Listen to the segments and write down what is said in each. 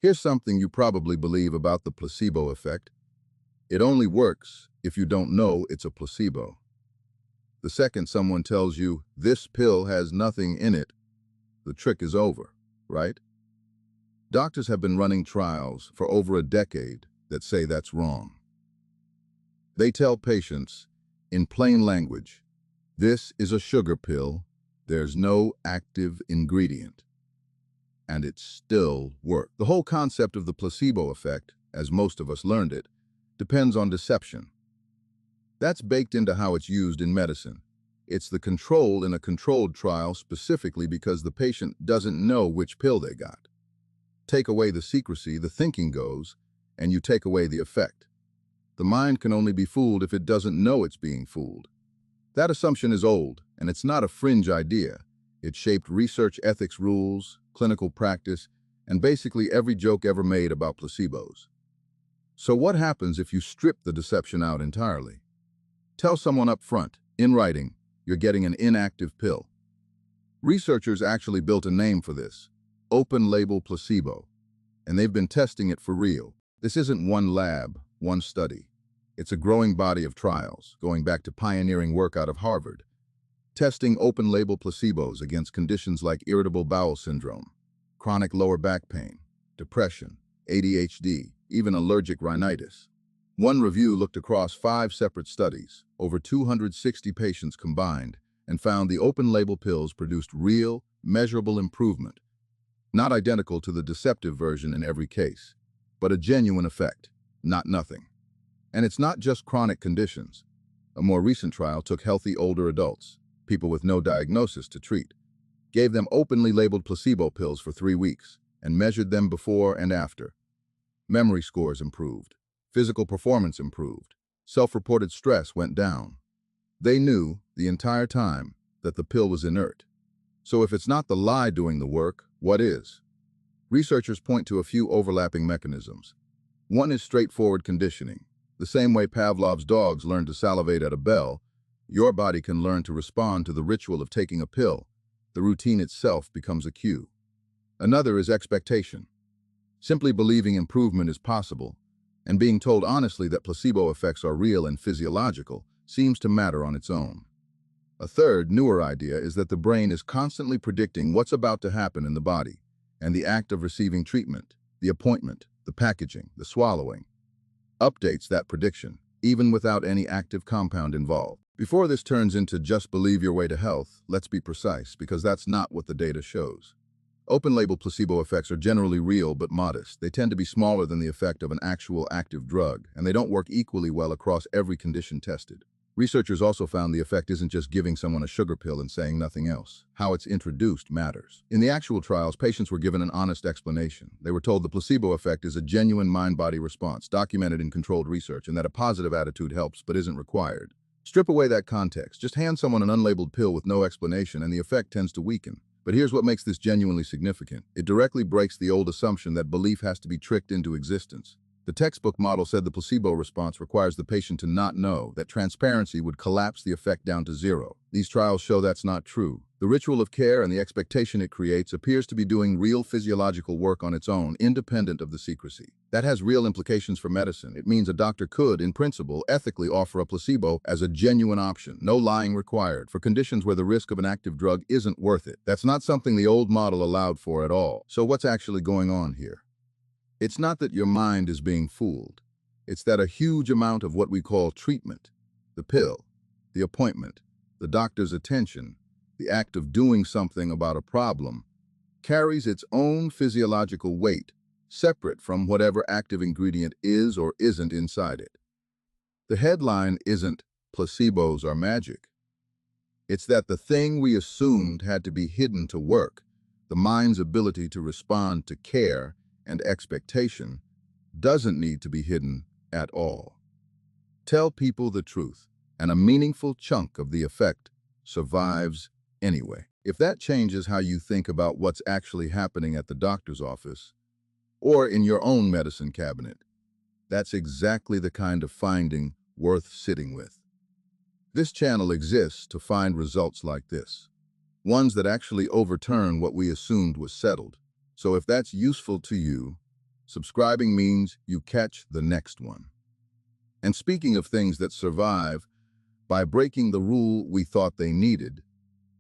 Here's something you probably believe about the placebo effect. It only works if you don't know it's a placebo. The second someone tells you, this pill has nothing in it, the trick is over, right? Doctors have been running trials for over a decade that say that's wrong. They tell patients, in plain language, this is a sugar pill, there's no active ingredient. And it still works. The whole concept of the placebo effect, as most of us learned it, depends on deception. That's baked into how it's used in medicine. It's the control in a controlled trial specifically because the patient doesn't know which pill they got. Take away the secrecy, the thinking goes, and you take away the effect. The mind can only be fooled if it doesn't know it's being fooled. That assumption is old, and it's not a fringe idea. It shaped research ethics rules, clinical practice, and basically every joke ever made about placebos. So what happens if you strip the deception out entirely? Tell someone up front, in writing, you're getting an inactive pill. Researchers actually built a name for this, open-label placebo, and they've been testing it for real. This isn't one lab, one study. It's a growing body of trials, going back to pioneering work out of Harvard, testing open-label placebos against conditions like irritable bowel syndrome, chronic lower back pain, depression, ADHD, even allergic rhinitis. One review looked across 5 separate studies, over 260 patients combined, and found the open-label pills produced real, measurable improvement, not identical to the deceptive version in every case, but a genuine effect, not nothing. And it's not just chronic conditions. A more recent trial took healthy older adults, people with no diagnosis to treat, gave them openly labeled placebo pills for 3 weeks, and measured them before and after. Memory scores improved. Physical performance improved. Self-reported stress went down. They knew, the entire time, that the pill was inert. So if it's not the lie doing the work, what is? Researchers point to a few overlapping mechanisms. One is straightforward conditioning. The same way Pavlov's dogs learn to salivate at a bell, your body can learn to respond to the ritual of taking a pill. The routine itself becomes a cue. Another is expectation. Simply believing improvement is possible, and being told honestly that placebo effects are real and physiological seems to matter on its own. A third, newer idea is that the brain is constantly predicting what's about to happen in the body, and the act of receiving treatment, the appointment, the packaging, the swallowing, updates that prediction, even without any active compound involved. Before this turns into just believe your way to health, let's be precise, because that's not what the data shows. Open-label placebo effects are generally real but modest. They tend to be smaller than the effect of an actual active drug, and they don't work equally well across every condition tested. Researchers also found the effect isn't just giving someone a sugar pill and saying nothing else. How it's introduced matters. In the actual trials, patients were given an honest explanation. They were told the placebo effect is a genuine mind-body response, documented in controlled research, and that a positive attitude helps but isn't required. Strip away that context. Just hand someone an unlabeled pill with no explanation, and the effect tends to weaken. But here's what makes this genuinely significant. It directly breaks the old assumption that belief has to be tricked into existence. The textbook model said the placebo response requires the patient to not know, that transparency would collapse the effect down to zero. These trials show that's not true. The ritual of care and the expectation it creates appears to be doing real physiological work on its own, independent of the secrecy. That has real implications for medicine. It means a doctor could, in principle, ethically offer a placebo as a genuine option, no lying required, for conditions where the risk of an active drug isn't worth it. That's not something the old model allowed for at all. So what's actually going on here? It's not that your mind is being fooled. It's that a huge amount of what we call treatment, the pill, the appointment, the doctor's attention, the act of doing something about a problem, carries its own physiological weight, separate from whatever active ingredient is or isn't inside it. The headline isn't placebos are magic. It's that the thing we assumed had to be hidden to work, the mind's ability to respond to care and expectation, doesn't need to be hidden at all. Tell people the truth, and a meaningful chunk of the effect survives anyway. If that changes how you think about what's actually happening at the doctor's office, or in your own medicine cabinet, that's exactly the kind of finding worth sitting with. This channel exists to find results like this, ones that actually overturn what we assumed was settled. So if that's useful to you, Subscribing means you catch the next one. And speaking of things that survive, by breaking the rule we thought they needed,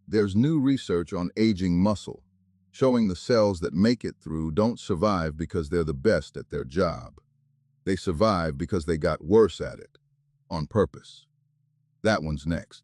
there's new research on aging muscle, showing the cells that make it through don't survive because they're the best at their job. They survive because they got worse at it, on purpose. That one's next.